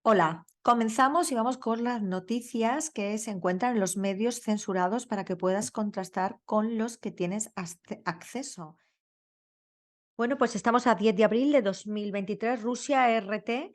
Hola, comenzamos y vamos con las noticias que se encuentran en los medios censurados para que puedas contrastar con los que tienes acceso. Bueno, pues estamos a 10 de abril de 2023. Rusia RT.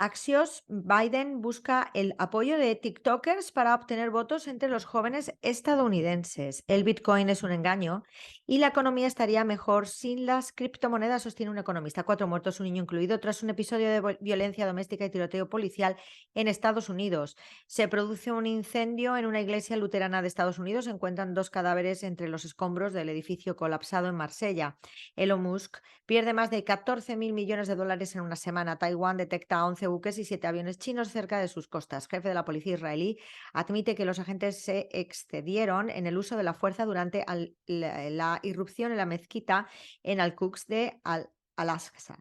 Axios, Biden busca el apoyo de TikTokers para obtener votos entre los jóvenes estadounidenses. El Bitcoin es un engaño y la economía estaría mejor sin las criptomonedas, sostiene un economista. 4 muertos, un niño incluido, tras un episodio de violencia doméstica y tiroteo policial en Estados Unidos. Se produce un incendio en una iglesia luterana de Estados Unidos. Se encuentran dos cadáveres entre los escombros del edificio colapsado en Marsella. Elon Musk pierde más de 14.000 millones de dólares en una semana. Taiwán detecta a 11 buques y 7 aviones chinos cerca de sus costas. Jefe de la policía israelí admite que los agentes se excedieron en el uso de la fuerza durante la irrupción en la mezquita en Al-Quds de Al-Aqsa.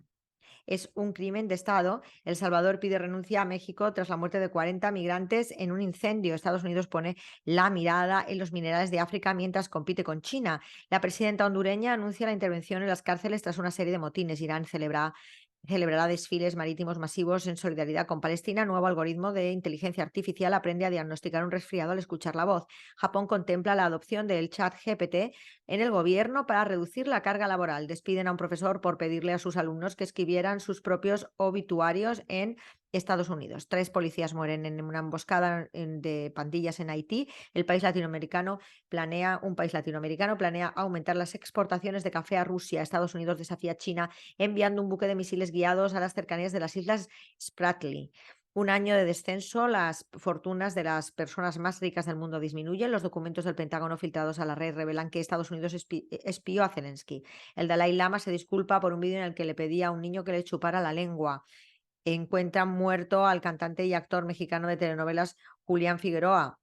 Es un crimen de Estado. El Salvador pide renuncia a México tras la muerte de 40 migrantes en un incendio. Estados Unidos pone la mirada en los minerales de África mientras compite con China. La presidenta hondureña anuncia la intervención en las cárceles tras una serie de motines. Irán celebrará desfiles marítimos masivos en solidaridad con Palestina. Nuevo algoritmo de inteligencia artificial aprende a diagnosticar un resfriado al escuchar la voz. Japón contempla la adopción del chat GPT en el gobierno para reducir la carga laboral. Despiden a un profesor por pedirle a sus alumnos que escribieran sus propios obituarios en Estados Unidos. 3 policías mueren en una emboscada de pandillas en Haití. Un país latinoamericano planea aumentar las exportaciones de café a Rusia. Estados Unidos desafía a China enviando un buque de misiles guiados a las cercanías de las islas Spratly. Un año de descenso, las fortunas de las personas más ricas del mundo disminuyen. Los documentos del Pentágono filtrados a la red revelan que Estados Unidos espió a Zelensky. El Dalai Lama se disculpa por un vídeo en el que le pedía a un niño que le chupara la lengua. Encuentran muerto al cantante y actor mexicano de telenovelas Julián Figueroa.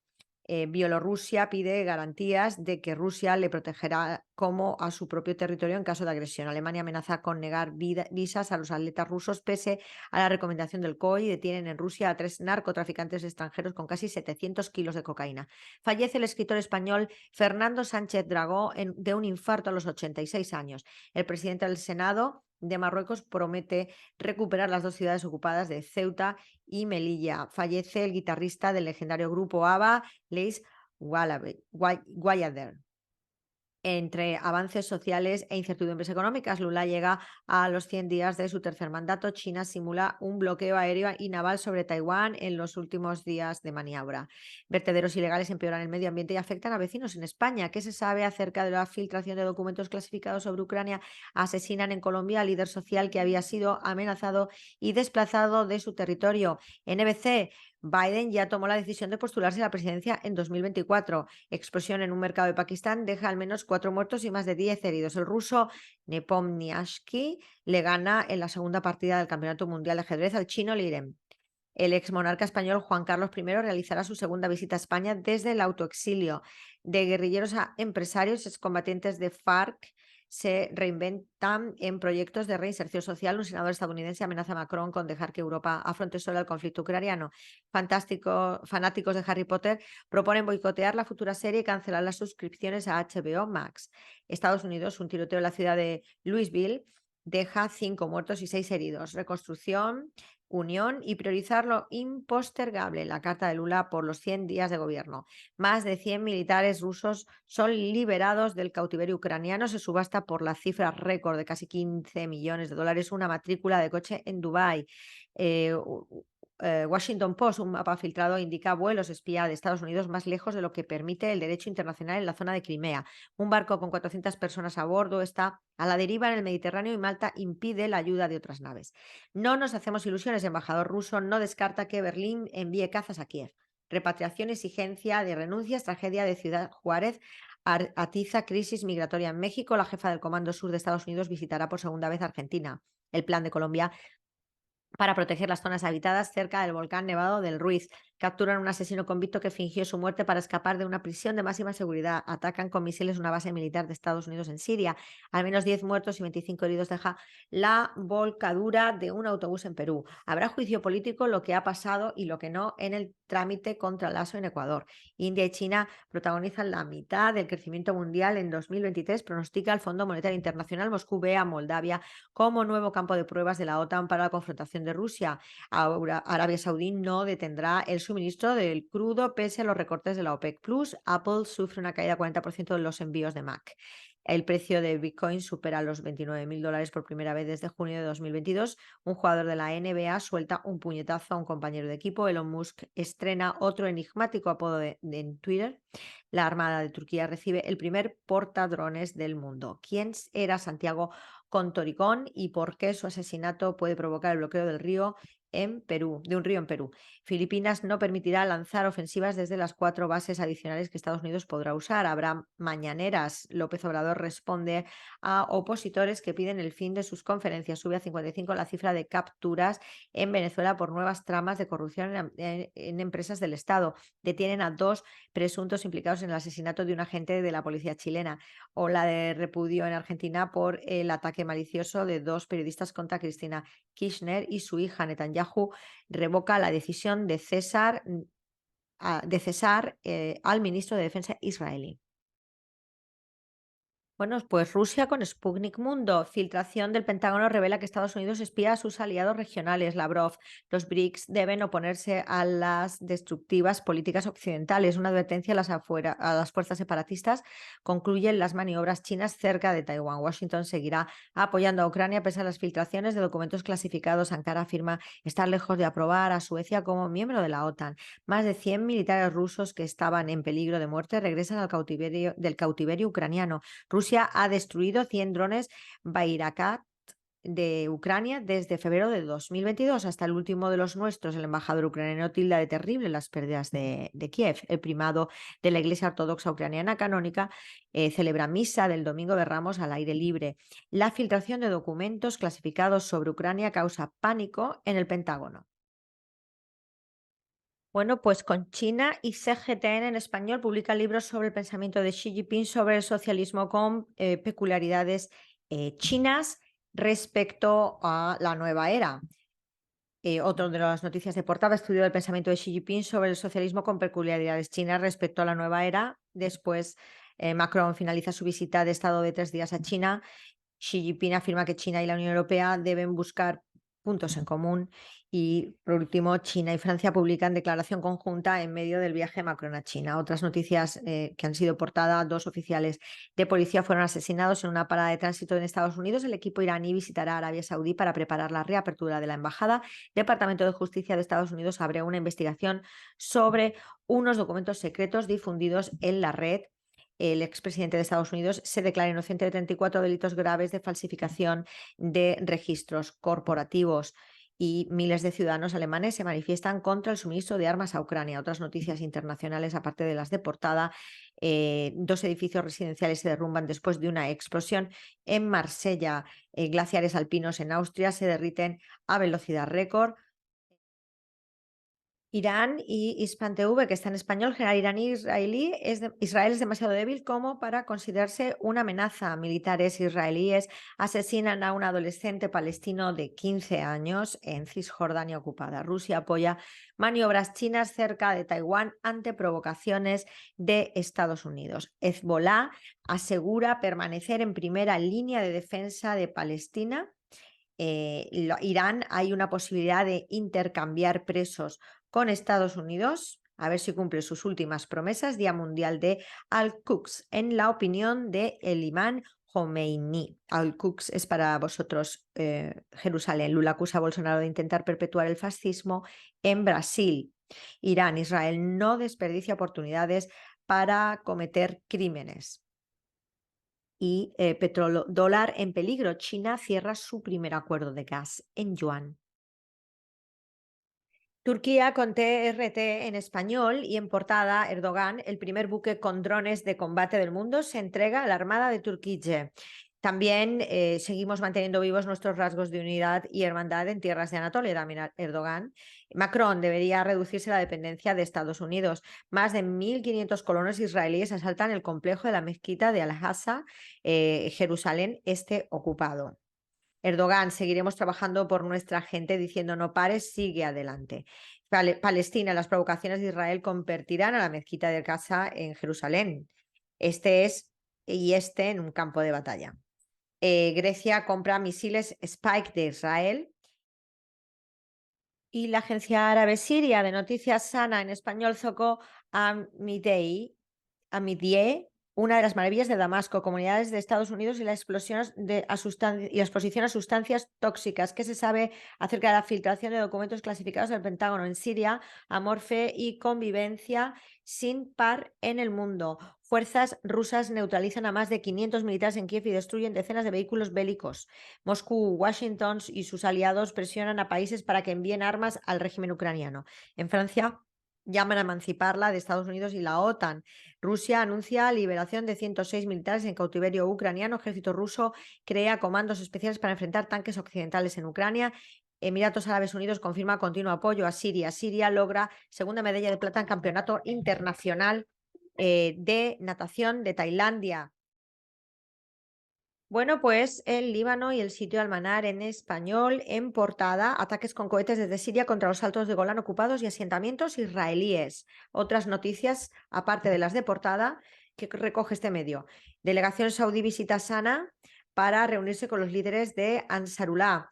Bielorrusia pide garantías de que Rusia le protegerá como a su propio territorio en caso de agresión. Alemania amenaza con negar visas a los atletas rusos pese a la recomendación del COI. Detienen en Rusia a 3 narcotraficantes extranjeros con casi 700 kilos de cocaína. Fallece el escritor español Fernando Sánchez Dragó de un infarto a los 86 años. El presidente del Senado de Marruecos promete recuperar las dos ciudades ocupadas de Ceuta y Melilla. Fallece el guitarrista del legendario grupo ABBA, Leigh Wyatt. Entre avances sociales e incertidumbres económicas, Lula llega a los 100 días de su tercer mandato. China simula un bloqueo aéreo y naval sobre Taiwán en los últimos días de maniobra. Vertederos ilegales empeoran el medio ambiente y afectan a vecinos en España. ¿Qué se sabe acerca de la filtración de documentos clasificados sobre Ucrania? Asesinan en Colombia al líder social que había sido amenazado y desplazado de su territorio. NBC. Biden ya tomó la decisión de postularse a la presidencia en 2024. Explosión en un mercado de Pakistán deja al menos 4 muertos y más de 10 heridos. El ruso Nepomniachtchi le gana en la segunda partida del Campeonato Mundial de Ajedrez al chino Liren. El exmonarca español Juan Carlos I realizará su segunda visita a España desde el autoexilio. De guerrilleros a empresarios, excombatientes de FARC se reinventan en proyectos de reinserción social. Un senador estadounidense amenaza a Macron con dejar que Europa afronte sola el conflicto ucraniano. Fanáticos de Harry Potter proponen boicotear la futura serie y cancelar las suscripciones a HBO Max. Estados Unidos, un tiroteo en la ciudad de Louisville deja 5 muertos y 6 heridos. Reconstrucción, unión y priorizar lo impostergable. La carta de Lula por los 100 días de gobierno. Más de 100 militares rusos son liberados del cautiverio ucraniano. Se subasta por la cifra récord de casi 15 millones de dólares una matrícula de coche en Dubái. Washington Post, un mapa filtrado, indica vuelos espía de Estados Unidos más lejos de lo que permite el derecho internacional en la zona de Crimea. Un barco con 400 personas a bordo está a la deriva en el Mediterráneo y Malta impide la ayuda de otras naves. No nos hacemos ilusiones. El embajador ruso no descarta que Berlín envíe cazas a Kiev. Repatriación, exigencia de renuncias, tragedia de Ciudad Juárez. Atiza crisis migratoria en México. La jefa del Comando Sur de Estados Unidos visitará por segunda vez Argentina. El plan de Colombia para proteger las zonas habitadas cerca del volcán Nevado del Ruiz. Capturan a un asesino convicto que fingió su muerte para escapar de una prisión de máxima seguridad. Atacan con misiles una base militar de Estados Unidos en Siria. Al menos 10 muertos y 25 heridos deja la volcadura de un autobús en Perú. Habrá juicio político, lo que ha pasado y lo que no, en el trámite contra Lasso en Ecuador. India y China protagonizan la mitad del crecimiento mundial en 2023, pronostica el Fondo Monetario Internacional. Moscú ve a Moldavia como nuevo campo de pruebas de la OTAN para la confrontación de Rusia. Ahora, Arabia Saudí no detendrá el suministro del crudo pese a los recortes de la OPEC Plus. Apple sufre una caída del 40% de los envíos de Mac. El precio de Bitcoin supera los $29.000 por primera vez desde junio de 2022. Un jugador de la NBA suelta un puñetazo a un compañero de equipo. Elon Musk estrena otro enigmático apodo en Twitter. La Armada de Turquía recibe el primer portadrones del mundo. ¿Quién era Santiago Contoricón y por qué su asesinato puede provocar el bloqueo del río en Perú, de un río en Perú? Filipinas no permitirá lanzar ofensivas desde las 4 bases adicionales que Estados Unidos podrá usar. Habrá mañaneras. López Obrador responde a opositores que piden el fin de sus conferencias. Sube a 55 la cifra de capturas en Venezuela por nuevas tramas de corrupción en empresas del Estado. Detienen a 2 presuntos implicados en el asesinato de un agente de la policía chilena. O la de repudio en Argentina por el ataque malicioso de 2 periodistas contra Cristina Kirchner y su hija. Netanyahu revoca la decisión de cesar al ministro de Defensa israelí. Bueno, pues Rusia con Sputnik Mundo. Filtración del Pentágono revela que Estados Unidos espía a sus aliados regionales. Lavrov. Los BRICS deben oponerse a las destructivas políticas occidentales. Una advertencia a las fuerzas separatistas. Concluyen las maniobras chinas cerca de Taiwán. Washington seguirá apoyando a Ucrania pese a las filtraciones de documentos clasificados. Ankara afirma estar lejos de aprobar a Suecia como miembro de la OTAN. Más de 100 militares rusos que estaban en peligro de muerte regresan del cautiverio ucraniano. Rusia ha destruido 100 drones Bayraktar de Ucrania desde febrero de 2022 hasta el último de los nuestros. El embajador ucraniano tilda de terrible las pérdidas de Kiev. El primado de la Iglesia Ortodoxa Ucraniana Canónica celebra misa del Domingo de Ramos al aire libre. La filtración de documentos clasificados sobre Ucrania causa pánico en el Pentágono. Bueno, pues con China y CGTN en español publica libros sobre el pensamiento de Xi Jinping sobre el socialismo con peculiaridades chinas respecto a la nueva era. Otro de las noticias de portada, estudio del pensamiento de Xi Jinping sobre el socialismo con peculiaridades chinas respecto a la nueva era. Después, Macron finaliza su visita de estado de 3 días a China. Xi Jinping afirma que China y la Unión Europea deben buscar puntos en común. Y por último, China y Francia publican declaración conjunta en medio del viaje de Macron a China. Otras noticias que han sido portada: 2 oficiales de policía fueron asesinados en una parada de tránsito en Estados Unidos. El equipo iraní visitará Arabia Saudí para preparar la reapertura de la embajada. Departamento de Justicia de Estados Unidos abre una investigación sobre unos documentos secretos difundidos en la red. El expresidente de Estados Unidos se declara inocente de 34 delitos graves de falsificación de registros corporativos. Y miles de ciudadanos alemanes se manifiestan contra el suministro de armas a Ucrania. Otras noticias internacionales, aparte de las de portada: 2 edificios residenciales se derrumban después de una explosión en Marsella. Glaciares alpinos en Austria se derriten a velocidad récord. Irán y Hispan TV, que está en español. General iraní Israel es demasiado débil como para considerarse una amenaza. Militares israelíes asesinan a un adolescente palestino de 15 años en Cisjordania ocupada. Rusia apoya maniobras chinas cerca de Taiwán ante provocaciones de Estados Unidos. Hezbolá asegura permanecer en primera línea de defensa de Palestina. Irán, hay una posibilidad de intercambiar presos con Estados Unidos, a ver si cumple sus últimas promesas. Día Mundial de Al-Quds, en la opinión de el imán Khomeini. Al-Quds es para vosotros Jerusalén. Lula acusa a Bolsonaro de intentar perpetuar el fascismo en Brasil. Irán, Israel no desperdicia oportunidades para cometer crímenes. Y petrodólar en peligro. China cierra su primer acuerdo de gas en yuan. Turquía con TRT en español y en portada: Erdogan, el primer buque con drones de combate del mundo, se entrega a la Armada de Turquía. También seguimos manteniendo vivos nuestros rasgos de unidad y hermandad en tierras de Anatolia, también Erdogan. Macron debería reducirse la dependencia de Estados Unidos. Más de 1.500 colonos israelíes asaltan el complejo de la mezquita de Al-Aqsa, Jerusalén Este ocupado. Erdogan, seguiremos trabajando por nuestra gente diciendo no pares, sigue adelante. Palestina, las provocaciones de Israel convertirán a la mezquita de Al-Aqsa en Jerusalén. Este en un campo de batalla. Grecia compra misiles Spike de Israel. Y la agencia árabe siria de noticias Sana en español sacó a Midie, una de las maravillas de Damasco, comunidades de Estados Unidos y la exposición a sustancias tóxicas. ¿Qué se sabe acerca de la filtración de documentos clasificados del Pentágono en Siria? Amor, fe y convivencia sin par en el mundo. Fuerzas rusas neutralizan a más de 500 militares en Kiev y destruyen decenas de vehículos bélicos. Moscú, Washington y sus aliados presionan a países para que envíen armas al régimen ucraniano. En Francia llaman a emanciparla de Estados Unidos y la OTAN. Rusia anuncia liberación de 106 militares en cautiverio ucraniano. Ejército ruso crea comandos especiales para enfrentar tanques occidentales en Ucrania. Emiratos Árabes Unidos confirma continuo apoyo a Siria. Siria logra segunda medalla de plata en campeonato internacional de natación de Tailandia. Bueno, pues el Líbano y el sitio Almanar en español en portada, ataques con cohetes desde Siria contra los altos de Golán ocupados y asentamientos israelíes. Otras noticias, aparte de las de portada, que recoge este medio. Delegación saudí visita Sana para reunirse con los líderes de Ansarullah.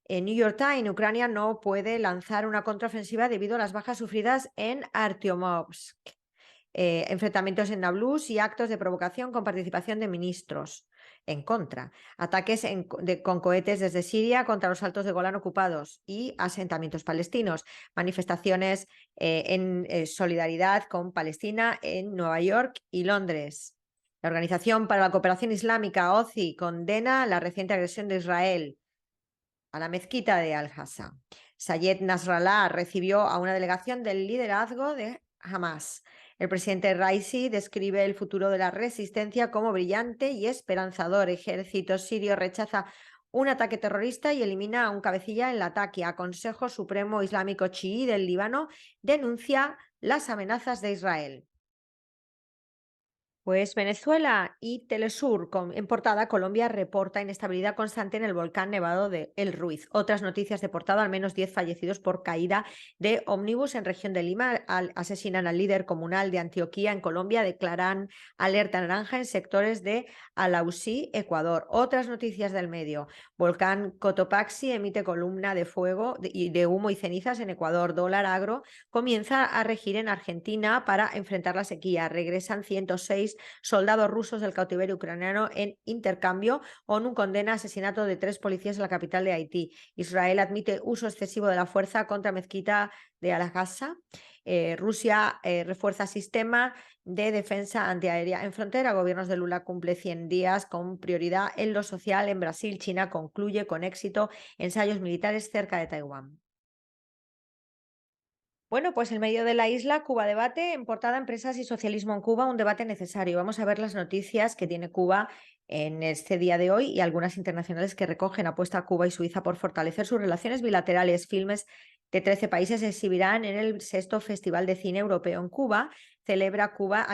En New York Times, Ucrania no puede lanzar una contraofensiva debido a las bajas sufridas en Artyomovsk. Enfrentamientos en Nablus y actos de provocación con participación de ministros en contra. Ataques con cohetes desde Siria contra los altos de Golán ocupados y asentamientos palestinos. Manifestaciones en solidaridad con Palestina en Nueva York y Londres. La Organización para la Cooperación Islámica, OCI, condena la reciente agresión de Israel a la mezquita de Al-Aqsa. Sayed Nasrallah recibió a una delegación del liderazgo de Hamas. El presidente Raisi describe el futuro de la resistencia como brillante y esperanzador. Ejército sirio rechaza un ataque terrorista y elimina a un cabecilla en Latakia. Consejo Supremo Islámico Chií del Líbano denuncia las amenazas de Israel. Pues Venezuela y Telesur, en portada, Colombia reporta inestabilidad constante en el volcán nevado de El Ruiz. Otras noticias de portada, al menos 10 fallecidos por caída de ómnibus en región de Lima. Asesinan al líder comunal de Antioquía en Colombia. Declaran alerta naranja en sectores de Alausí, Ecuador. Otras noticias del medio. Volcán Cotopaxi emite columna de fuego de humo y cenizas en Ecuador. Dólar agro comienza a regir en Argentina para enfrentar la sequía. Regresan 106 soldados rusos del cautiverio ucraniano en intercambio. ONU condena asesinato de 3 policías en la capital de Haití. Israel admite uso excesivo de la fuerza contra mezquita de Al-Aqsa. Rusia refuerza sistema de defensa antiaérea en frontera. Gobiernos de Lula cumple 100 días con prioridad en lo social. En Brasil, China concluye con éxito ensayos militares cerca de Taiwán. Bueno, pues en medio de la isla, Cuba debate, en portada Empresas y socialismo en Cuba, un debate necesario. Vamos a ver las noticias que tiene Cuba en este día de hoy y algunas internacionales que recogen. Apuesta a Cuba y Suiza por fortalecer sus relaciones bilaterales. Filmes de 13 países se exhibirán en el 6º Festival de Cine Europeo en Cuba. Celebra Cuba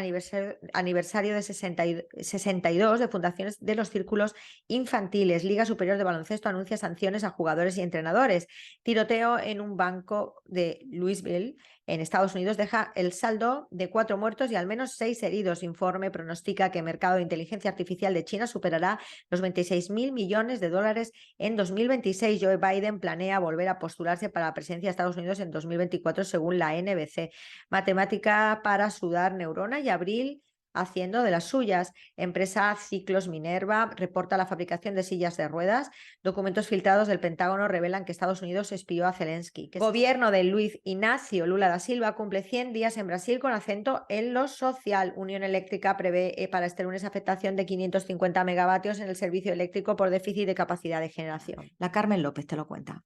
aniversario de 62 de fundaciones de los círculos infantiles. Liga Superior de Baloncesto anuncia sanciones a jugadores y entrenadores. Tiroteo en un banco de Louisville, en Estados Unidos, deja el saldo de 4 muertos y al menos 6 heridos. Informe pronostica que el mercado de inteligencia artificial de China superará los 26.000 millones de dólares en 2026. Joe Biden planea volver a postularse para la presidencia de Estados Unidos en 2024, según la NBC. Matemática para sudar neurona y abril haciendo de las suyas. Empresa Ciclos Minerva reporta la fabricación de sillas de ruedas. Documentos filtrados del Pentágono revelan que Estados Unidos espió a Zelensky. Gobierno de Luiz Inácio Lula da Silva cumple 100 días en Brasil con acento en lo social. Unión Eléctrica prevé para este lunes afectación de 550 megavatios en el servicio eléctrico por déficit de capacidad de generación. La Carmen López te lo cuenta.